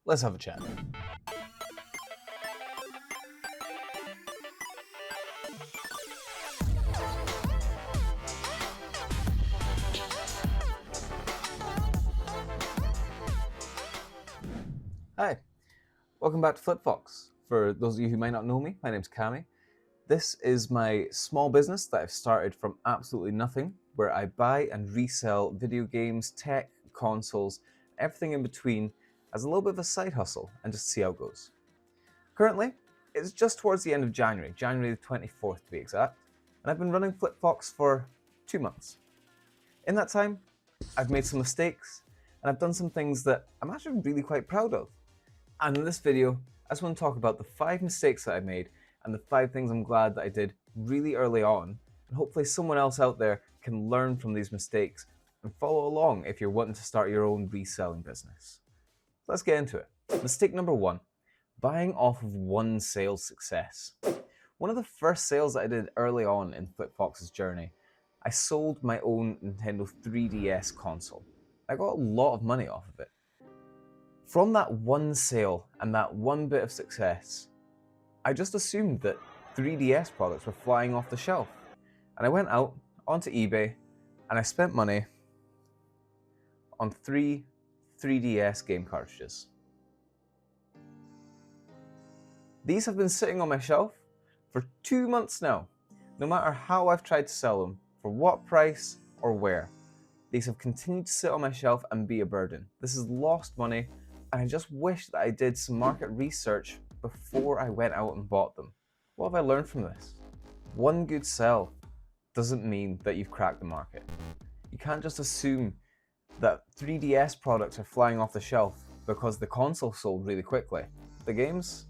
Let's have a chat. Hi, welcome back to FlipFox. For those of you who might not know me, my name's Cami. This is my small business that I've started from absolutely nothing, where I buy and resell video games, tech, consoles, everything in between as a little bit of a side hustle and just see how it goes. Currently, it's just towards the end of January the 24th to be exact, and I've been running FlipFox for 2 months. In that time, I've made some mistakes, and I've done some things that I'm actually really quite proud of. And in this video, I just want to talk about the 5 mistakes that I made and the 5 things I'm glad that I did really early on, and hopefully someone else out there can learn from these mistakes and follow along if you're wanting to start your own reselling business. Let's get into it. Mistake number 1, buying off of one sales success. One of the first sales that I did early on in FlipFox's journey, I sold my own Nintendo 3DS console. I got a lot of money off of it. From that one sale and that one bit of success, I just assumed that 3DS products were flying off the shelf. And I went out onto eBay and I spent money on 3 3DS game cartridges. These have been sitting on my shelf for 2 months now. No matter how I've tried to sell them, for what price or where, these have continued to sit on my shelf and be a burden. This is lost money, and I just wish that I did some market research before I went out and bought them. What have I learned from this? One good sell doesn't mean that you've cracked the market. You can't just assume that 3DS products are flying off the shelf because the console sold really quickly. The games,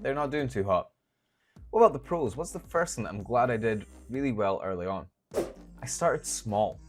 they're not doing too hot. What about the pros? What's the first thing that I'm glad I did really well early on? I started small.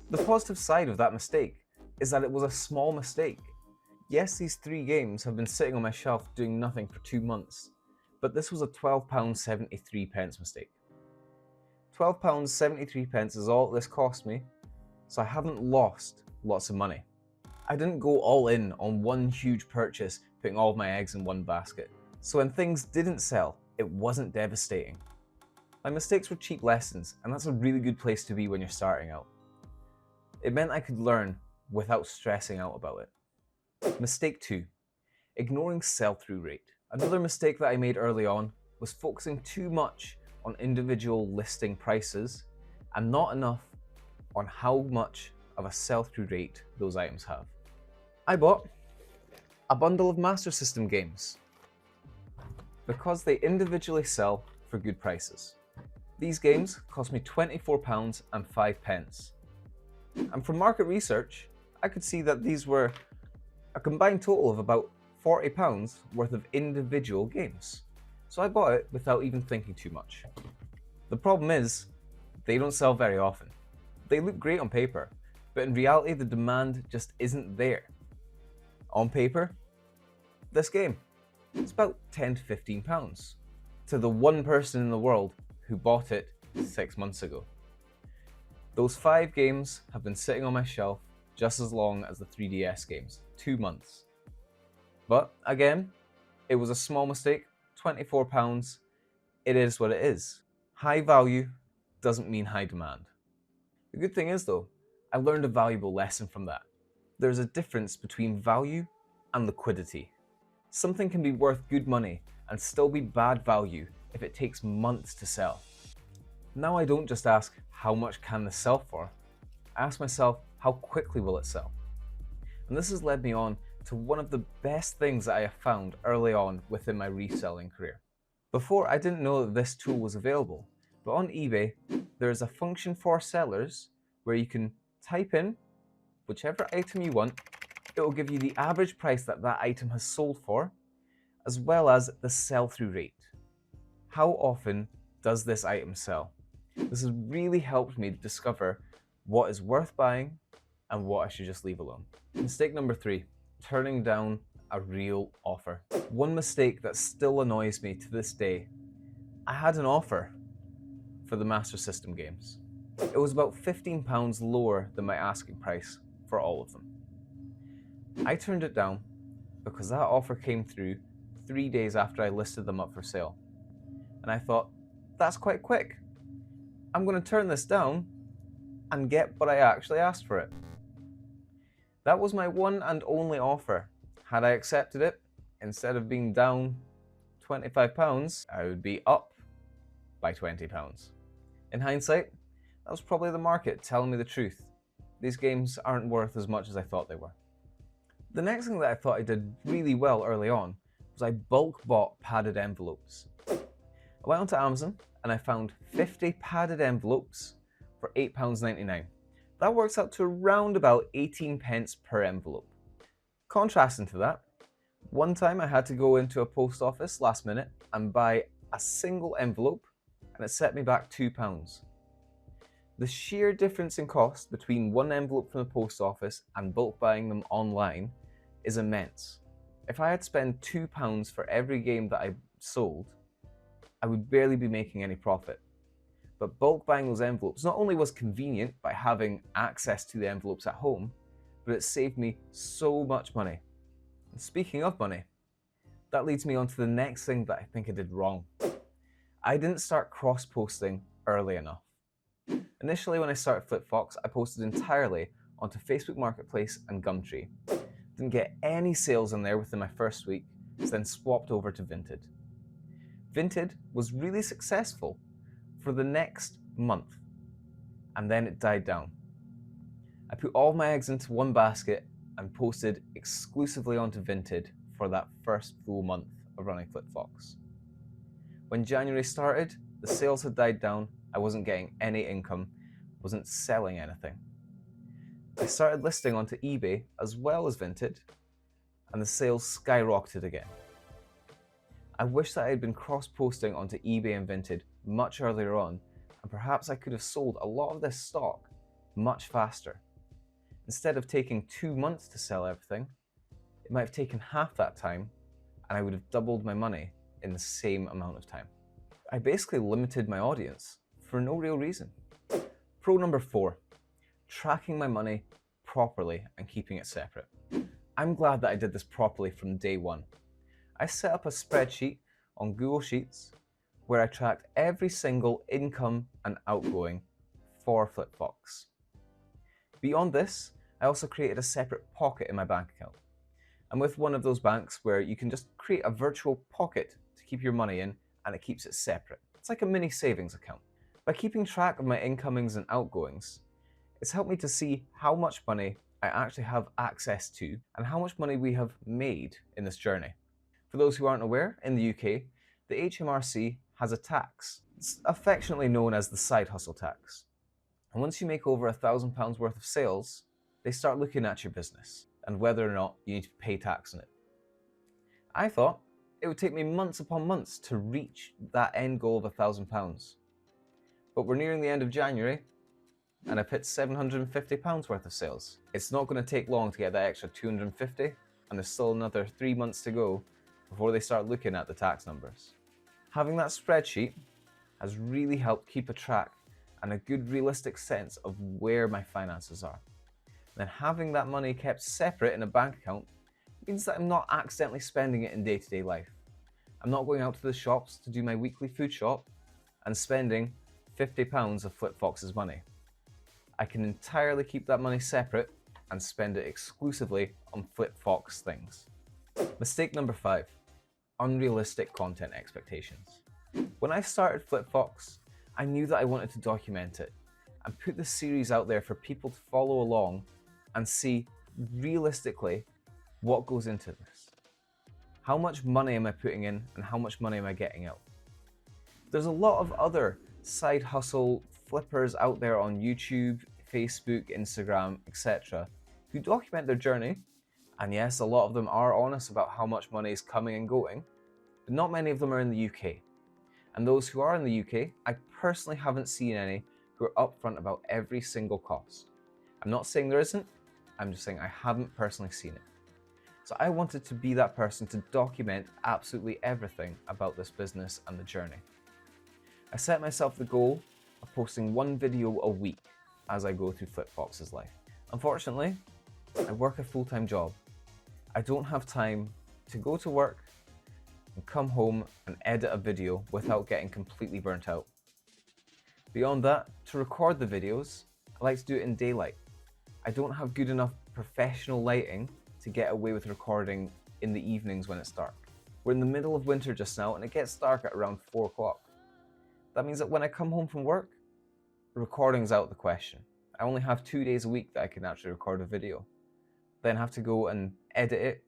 The positive side of that mistake is that it was a small mistake. Yes, these 3 games have been sitting on my shelf doing nothing for 2 months, but this was a £12.73 mistake. £12.73 is all this cost me, so I haven't lost lots of money. I didn't go all in on one huge purchase, putting all of my eggs in one basket. So when things didn't sell, it wasn't devastating. My mistakes were cheap lessons, and that's a really good place to be when you're starting out. It meant I could learn without stressing out about it. Mistake 2, ignoring sell-through rate. Another mistake that I made early on was focusing too much on individual listing prices and not enough on how much of a sell-through rate those items have. I bought a bundle of Master System games because they individually sell for good prices. These games cost me £24.05. And from market research, I could see that these were a combined total of about £40 worth of individual games. So I bought it without even thinking too much. The problem is, they don't sell very often. They look great on paper, but in reality the demand just isn't there. On paper, this game, it's about £10 to £15 to the one person in the world who bought it 6 months ago. Those 5 games have been sitting on my shelf just as long as the 3DS games, 2 months. But again, it was a small mistake, £24, it is what it is. High value doesn't mean high demand. The good thing is though, I learned a valuable lesson from that. There's a difference between value and liquidity. Something can be worth good money and still be bad value if it takes months to sell. Now I don't just ask, how much can this sell for? I ask myself, how quickly will it sell? And this has led me on to one of the best things that I have found early on within my reselling career. Before, I didn't know that this tool was available, but on eBay, there is a function for sellers where you can type in whichever item you want. It will give you the average price that that item has sold for, as well as the sell-through rate. How often does this item sell? This has really helped me discover what is worth buying and what I should just leave alone. Mistake number 3, turning down a real offer. One mistake that still annoys me to this day. I had an offer for the Master System games. It was about £15 lower than my asking price for all of them. I turned it down because that offer came through 3 days after I listed them up for sale. And I thought, that's quite quick. I'm going to turn this down and get what I actually asked for it. That was my one and only offer. Had I accepted it, instead of being down £25, I would be up by £20. In hindsight, that was probably the market telling me the truth. These games aren't worth as much as I thought they were. The next thing that I thought I did really well early on was I bulk bought padded envelopes. I went onto Amazon and I found 50 padded envelopes for £8.99. That works out to around about 18 pence per envelope. Contrasting to that, one time I had to go into a post office last minute and buy a single envelope, and it set me back £2. The sheer difference in cost between one envelope from the post office and bulk buying them online is immense. If I had to spend £2 for every game that I sold, I would barely be making any profit. But bulk buying those envelopes not only was convenient by having access to the envelopes at home, but it saved me so much money. And speaking of money, that leads me on to the next thing that I think I did wrong. I didn't start cross-posting early enough. Initially, when I started FlipFox, I posted entirely onto Facebook Marketplace and Gumtree. Didn't get any sales in there within my first week, so then swapped over to Vinted. Vinted was really successful for the next month, and then it died down. I put all my eggs into one basket and posted exclusively onto Vinted for that first full month of running FlipFox. When January started, the sales had died down, I wasn't getting any income, wasn't selling anything. I started listing onto eBay as well as Vinted, and the sales skyrocketed again. I wish that I had been cross-posting onto eBay and Vinted much earlier on, and perhaps I could have sold a lot of this stock much faster. Instead of taking 2 months to sell everything, it might have taken half that time, and I would have doubled my money in the same amount of time. I basically limited my audience for no real reason. Pro number 4, tracking my money properly and keeping it separate. I'm glad that I did this properly from day one. I set up a spreadsheet on Google Sheets where I tracked every single income and outgoing for FlipFox. Beyond this, I also created a separate pocket in my bank account. I'm with one of those banks where you can just create a virtual pocket to keep your money in, and it keeps it separate. It's like a mini savings account. By keeping track of my incomings and outgoings, it's helped me to see how much money I actually have access to and how much money we have made in this journey. For those who aren't aware, in the UK, the HMRC has a tax. It's affectionately known as the side hustle tax. And once you make over £1,000 worth of sales, they start looking at your business and whether or not you need to pay tax on it. I thought it would take me months upon months to reach that end goal of £1,000. But we're nearing the end of January, and I've hit £750 worth of sales. It's not going to take long to get that extra 250, and there's still another 3 months to go before they start looking at the tax numbers. Having that spreadsheet has really helped keep a track and a good realistic sense of where my finances are. And then having that money kept separate in a bank account means that I'm not accidentally spending it in day-to-day life. I'm not going out to the shops to do my weekly food shop and spending £50 of FlipFox's money. I can entirely keep that money separate and spend it exclusively on FlipFox things. Mistake number 5, unrealistic content expectations. When I started FlipFox, I knew that I wanted to document it and put the series out there for people to follow along and see realistically what goes into this. How much money am I putting in and how much money am I getting out? There's a lot of other side hustle flippers out there on YouTube, Facebook, Instagram, etc. who document their journey, and yes, a lot of them are honest about how much money is coming and going, but not many of them are in the UK. And those who are in the UK, I personally haven't seen any who are upfront about every single cost. I'm not saying there isn't, I'm just saying I haven't personally seen it. So I wanted to be that person to document absolutely everything about this business and the journey. I set myself the goal of posting 1 video a week as I go through FlipFox's life. Unfortunately, I work a full-time job. I don't have time to go to work and come home and edit a video without getting completely burnt out. Beyond that, to record the videos, I like to do it in daylight. I don't have good enough professional lighting to get away with recording in the evenings when it's dark. We're in the middle of winter just now and it gets dark at around 4 o'clock. That means that when I come home from work, recording's out of the question. I only have 2 days a week that I can actually record a video. Then have to go and edit it,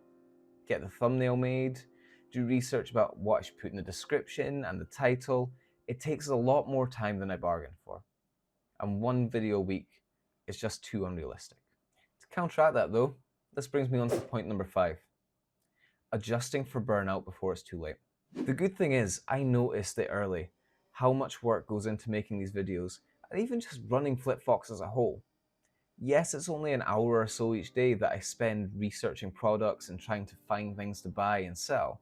get the thumbnail made, do research about what I should put in the description and the title. It takes a lot more time than I bargained for. And 1 video a week is just too unrealistic. To counteract that though, this brings me on to point number 5. Adjusting for burnout before it's too late. The good thing is, I noticed it early, how much work goes into making these videos, and even just running FlipFox as a whole. Yes, it's only an hour or so each day that I spend researching products and trying to find things to buy and sell,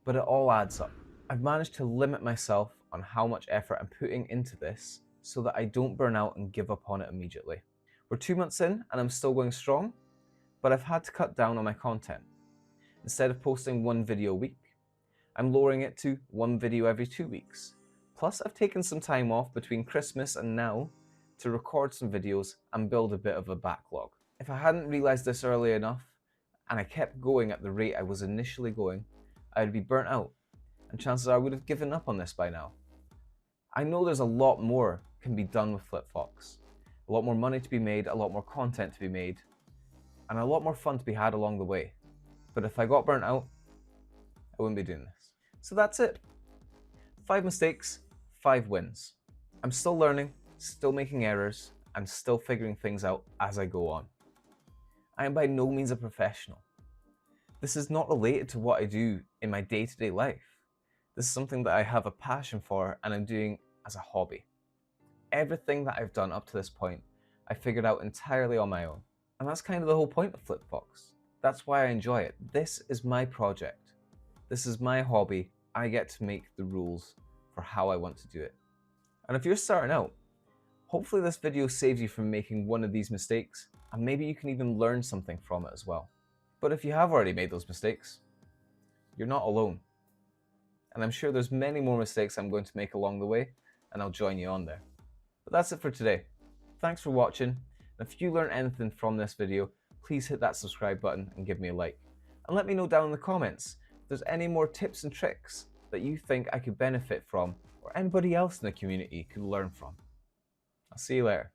but it all adds up. I've managed to limit myself on how much effort I'm putting into this so that I don't burn out and give up on it immediately. We're 2 months in and I'm still going strong, but I've had to cut down on my content. Instead of posting 1 video a week, I'm lowering it to 1 video every 2 weeks. Plus, I've taken some time off between Christmas and now to record some videos and build a bit of a backlog. If I hadn't realized this early enough, and I kept going at the rate I was initially going, I would be burnt out, and chances are I would have given up on this by now. I know there's a lot more can be done with FlipFox. A lot more money to be made, a lot more content to be made, and a lot more fun to be had along the way. But if I got burnt out, I wouldn't be doing this. So that's it. 5 mistakes, 5 wins. I'm still learning, still making errors, and still figuring things out as I go on. I am by no means a professional. This is not related to what I do in my day-to-day life. This is something that I have a passion for and I'm doing as a hobby. Everything that I've done up to this point, I figured out entirely on my own. And that's kind of the whole point of FlipFox. That's why I enjoy it. This is my project. This is my hobby. I get to make the rules for how I want to do it. And if you're starting out, hopefully this video saves you from making one of these mistakes, and maybe you can even learn something from it as well. But if you have already made those mistakes, you're not alone. And I'm sure there's many more mistakes I'm going to make along the way, and I'll join you on there. But that's it for today. Thanks for watching. And if you learned anything from this video, please hit that subscribe button and give me a like. And let me know down in the comments if there's any more tips and tricks that you think I could benefit from or anybody else in the community could learn from. I'll see you later.